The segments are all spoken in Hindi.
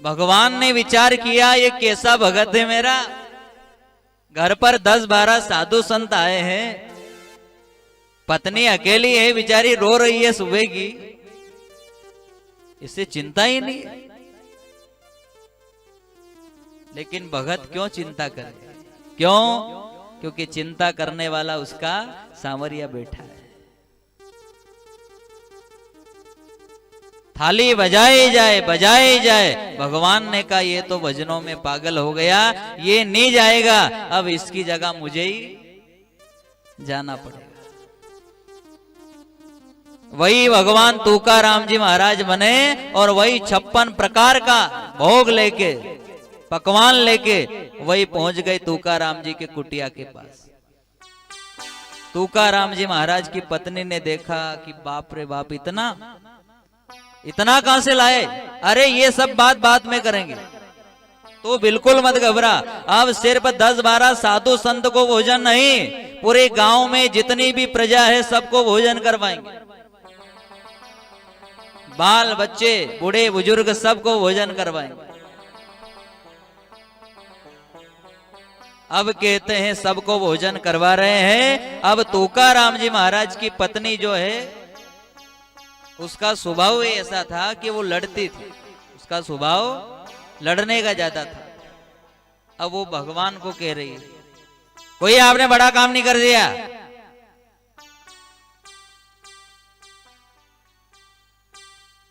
भगवान ने विचार किया ये कैसा भगत है मेरा, घर पर 10-12 साधु संत आए हैं, पत्नी अकेली है बेचारी रो रही है सुबह की, इससे चिंता ही नहीं है। लेकिन भगत क्यों चिंता करे, क्यों? क्योंकि चिंता करने वाला उसका सांवरिया बैठा है। थाली बजाई जाए बजाई जाए, भगवान ने कहा ये तो भजनों में पागल हो गया, ये नहीं जाएगा, अब इसकी जगह मुझे ही जाना पड़ेगा। वही भगवान तुकाराम जी महाराज बने और वही 56 प्रकार का भोग लेके, पकवान लेके वही पहुंच गए तुकाराम जी के कुटिया के पास। तुकाराम जी महाराज की पत्नी ने देखा कि बाप रे बाप, इतना कहां से लाए? अरे ये सब बात में करेंगे, तो बिल्कुल मत घबरा। अब सिर्फ 10-12 साधु संत को भोजन नहीं, पूरे गांव में जितनी भी प्रजा है सबको भोजन करवाएंगे, बाल बच्चे बूढ़े बुजुर्ग सबको भोजन करवाएंगे। अब कहते हैं सबको भोजन करवा रहे हैं। अब तुकाराम जी महाराज की पत्नी जो है उसका स्वभाव ऐसा था कि वो लड़ती थी, उसका स्वभाव लड़ने का ज्यादा था। अब वो भगवान को कह रही है, कोई आपने बड़ा काम नहीं कर दिया,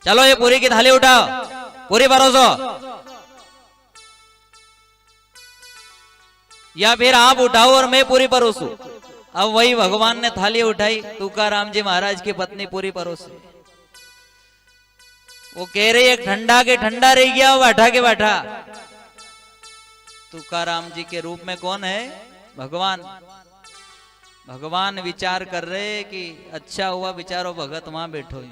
चलो ये पूरी की थाली उठाओ, पूरी परोसो, या फिर आप उठाओ और मैं पूरी परोसू। अब वही भगवान ने थाली उठाई, तुकाराम जी महाराज की पत्नी पूरी परोसी। वो कह रही एक ठंडा के ठंडा रह गया, वो बैठा के बैठा। तुकाराम जी के रूप में कौन है? भगवान। भगवान विचार कर रहे कि अच्छा हुआ बेचारो भगत वहां बैठो ही।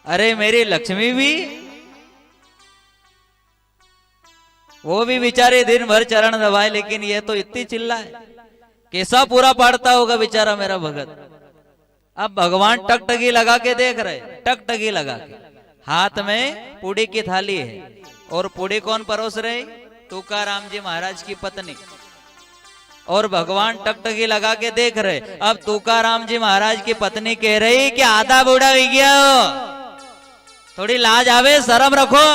अरे मेरी लक्ष्मी भी, वो भी बेचारे दिन भर चरण दबाए, लेकिन ये तो इतनी चिल्लाए, कैसा पूरा पाड़ता होगा बेचारा मेरा भगत। अब भगवान टकटकी लगा के देख रहे, टकटकी लगा के, हाथ में पूड़ी की थाली है और पूड़ी कौन परोस रहे? तुकाराम जी महाराज की पत्नी। और भगवान टकटकी लगा के देख रहे। अब तुकाराम जी महाराज की पत्नी कह रही कि आधा बूढ़ा हो गया हो, थोड़ी लाज आवे, शर्म रखो,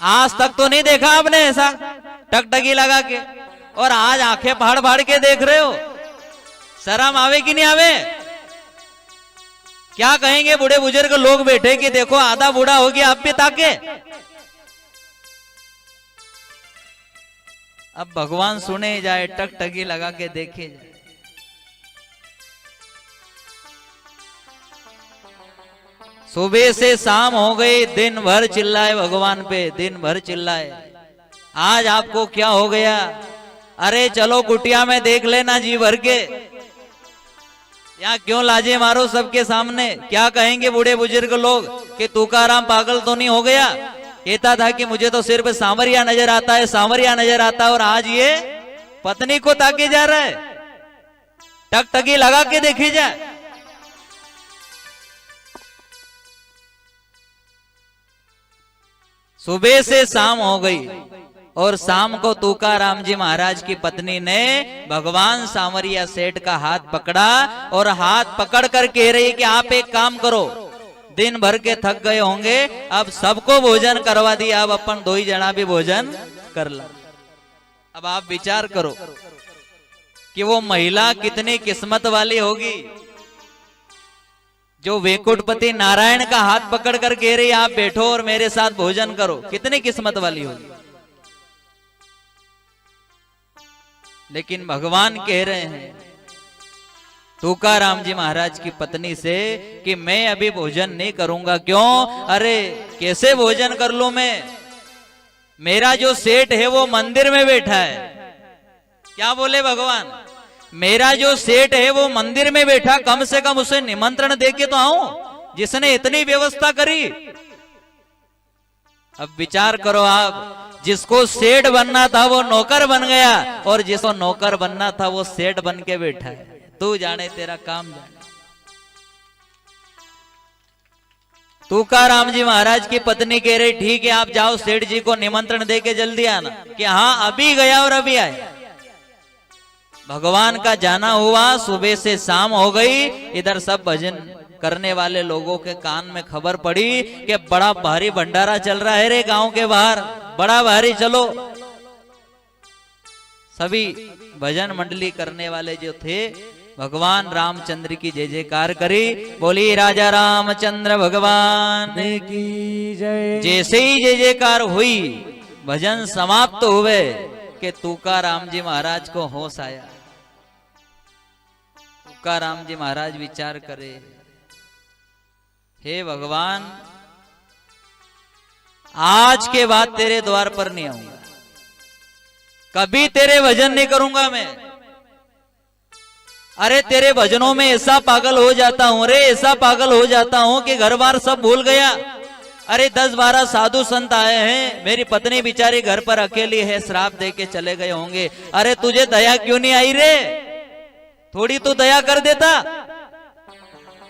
आज तक तो नहीं देखा आपने ऐसा टकटकी लगा के, और आज आंखें फाड़ फाड़ के देख रहे हो, शर्म आवे कि नहीं आवे? क्या कहेंगे बूढ़े बुजुर्ग लोग बैठे कि देखो आधा बूढ़ा हो गया, आप भी ताके। अब भगवान सुने जाए, टकटकी लगा के देखे जाए। सुबह से शाम हो गई, दिन भर चिल्लाए भगवान पे, दिन भर चिल्लाए, आज आपको क्या हो गया? अरे चलो कुटिया में देख लेना जी भर के, यहाँ क्यों लाजे मारो सबके सामने? क्या कहेंगे बूढ़े बुजुर्ग लोग कि तुकाराम पागल तो नहीं हो गया? कहता था कि मुझे तो सिर्फ सांवरिया नजर आता है, सांवरिया नजर आता है, और आज ये पत्नी को ताके जा रहा है। टकटकी लगा के देखी जाए। सुबह से शाम हो गई और शाम को तुकाराम जी महाराज की पत्नी ने भगवान सांवरिया सेठ का हाथ पकड़ा और हाथ पकड़ कर कह रही कि आप एक काम करो, दिन भर के थक गए होंगे, अब सबको भोजन करवा दिया, अब अपन 2 ही जना भी भोजन कर ला। अब आप विचार करो कि वो महिला कितनी किस्मत वाली होगी जो वैकुंठपति नारायण का हाथ पकड़ कर कह रही आप बैठो और मेरे साथ भोजन करो, कितनी किस्मत वाली होगी। लेकिन भगवान कह रहे हैं तुकाराम जी महाराज की पत्नी से कि मैं अभी भोजन नहीं करूंगा। क्यों? अरे कैसे भोजन कर लूं मैं? मेरा जो सेठ है वो मंदिर में बैठा है। क्या बोले भगवान? मेरा जो सेठ है वो मंदिर में बैठा, कम से कम उसे निमंत्रण देके तो आऊं, जिसने इतनी व्यवस्था करी। अब विचार करो आप, जिसको सेठ बनना था वो नौकर बन गया, और जिसको नौकर बनना था वो सेठ बन के बैठा है। तू जाने तेरा काम जाने। तुकाराम जी महाराज की पत्नी कह रही ठीक है आप जाओ सेठ जी को निमंत्रण दे के जल्दी आना, कि हाँ अभी गया और अभी आया। भगवान का जाना हुआ, सुबह से शाम हो गई, इधर सब भजन करने वाले लोगों के कान में खबर पड़ी कि बड़ा भारी भंडारा चल रहा है रे गांव के बाहर, बड़ा भारी, चलो। सभी भजन मंडली करने वाले जो थे भगवान रामचंद्र की जय जयकार करी, बोली राजा रामचंद्र भगवान की जय। जैसे ही जय जयकार हुई, भजन समाप्त हुए कि तुकाराम जी महाराज को होश आया। तुकाराम जी महाराज विचार करे, हे भगवान आज के बाद तेरे द्वार पर नहीं आऊंगा, कभी तेरे भजन नहीं करूंगा मैं। अरे तेरे भजनों में ऐसा पागल हो जाता हूं रे, ऐसा पागल हो जाता हूं कि घर बार सब भूल गया। अरे 10-12 साधु संत आए हैं, मेरी पत्नी बिचारी घर पर अकेली है, श्राप दे के चले गए होंगे। अरे तुझे दया क्यों नहीं आई रे, थोड़ी तो दया कर देता।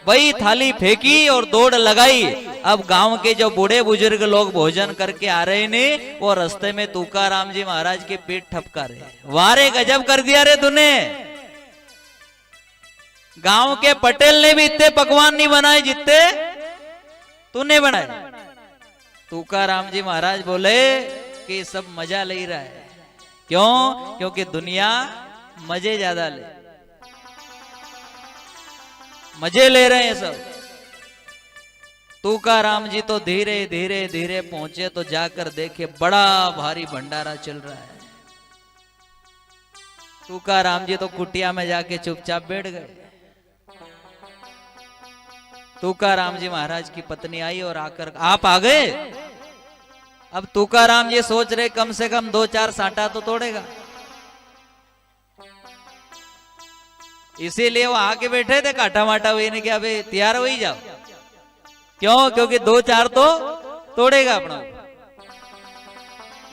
वही थाली फेंकी और दौड़ लगाई। अब गांव के जो बूढ़े बुजुर्ग लोग भोजन करके आ रहे ने, वो रास्ते में तुकाराम जी महाराज के पेट ठपका रहे। वारे गजब कर दिया रे तूने, गांव के पटेल ने भी इतने पकवान नहीं बनाए जितने तूने बनाए। तुकाराम जी महाराज बोले कि सब मजा ले रहा है, क्यों? क्योंकि दुनिया मजे ज्यादा ले, मजे ले रहे हैं सब। तुकाराम जी तो धीरे धीरे धीरे पहुंचे तो जाकर देखे बड़ा भारी भंडारा चल रहा है। तुकाराम जी तो कुटिया में जाके चुपचाप बैठ गए। तुकाराम जी महाराज की पत्नी आई और आकर, आप आ गए? अब तुकाराम जी सोच रहे कम से कम 2-4 साटा तो तोड़ेगा, इसीलिए वो आके बैठे थे काटा माटा हुई ने कि अबे तैयार हो ही जाओ। क्यों? क्योंकि 2-4 तो तोड़ेगा अपना।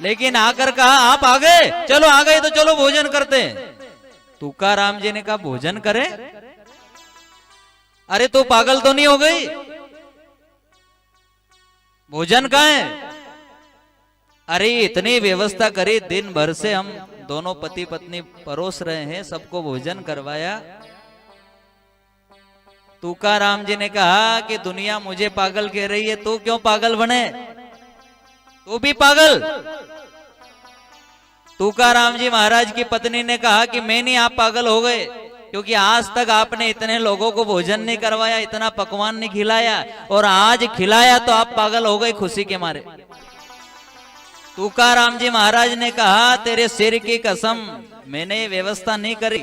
लेकिन आकर कहा आप आ गए, चलो आ गए तो चलो भोजन करते हैं। तुकाराम जी ने कहा भोजन करें? अरे तो पागल तो नहीं हो गई, भोजन कहाँ है? अरे इतनी व्यवस्था करी, दिन भर से हम दोनों पति पत्नी परोस रहे हैं, सबको भोजन करवाया। तुकाराम जी ने कहा कि दुनिया मुझे पागल कह रही है, तू क्यों पागल बने? तू भी पागल। तुकाराम जी महाराज की पत्नी ने कहा कि मैं नहीं, आप पागल हो गए, क्योंकि आज तक आपने इतने लोगों को भोजन नहीं करवाया, इतना पकवान नहीं खिलाया, और आज खिलाया तो आप पागल हो गए खुशी के मारे। तुकाराम जी महाराज ने कहा तेरे सिर की कसम, मैंने व्यवस्था नहीं करी।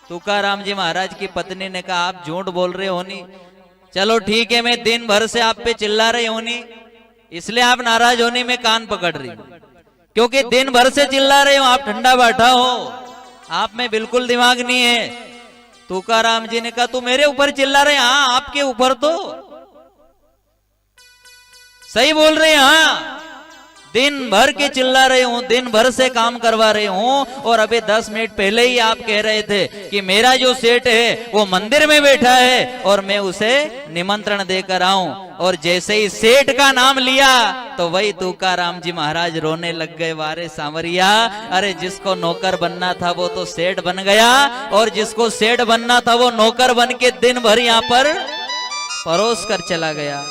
तुकाराम जी महाराज की पत्नी ने कहा आप झूठ बोल रहे हो नहीं। चलो ठीक है, मैं दिन भर से आप पे चिल्ला रही हूं नहीं, इसलिए आप नाराज होने में कान पकड़ रही, क्योंकि दिन भर से चिल्ला रहे हो, आप ठंडा बैठा हो, आप में बिल्कुल दिमाग नहीं है। तुकाराम जी ने कहा तू मेरे ऊपर चिल्ला रहे? हाँ आपके ऊपर तो सही बोल रहे हैं। हाँ दिन भर के चिल्ला रहे हूं, दिन भर से काम करवा रहे हूं, और अभी 10 मिनट पहले ही आप कह रहे थे कि मेरा जो सेठ है वो मंदिर में बैठा है और मैं उसे निमंत्रण देकर आऊं। और जैसे ही सेठ का नाम लिया तो वही तुकाराम जी महाराज रोने लग गए। वारे सांवरिया, अरे जिसको नौकर बनना था वो तो सेठ बन गया, और जिसको सेठ बनना था वो नौकर बन के दिन भर यहाँ पर परोस कर चला गया।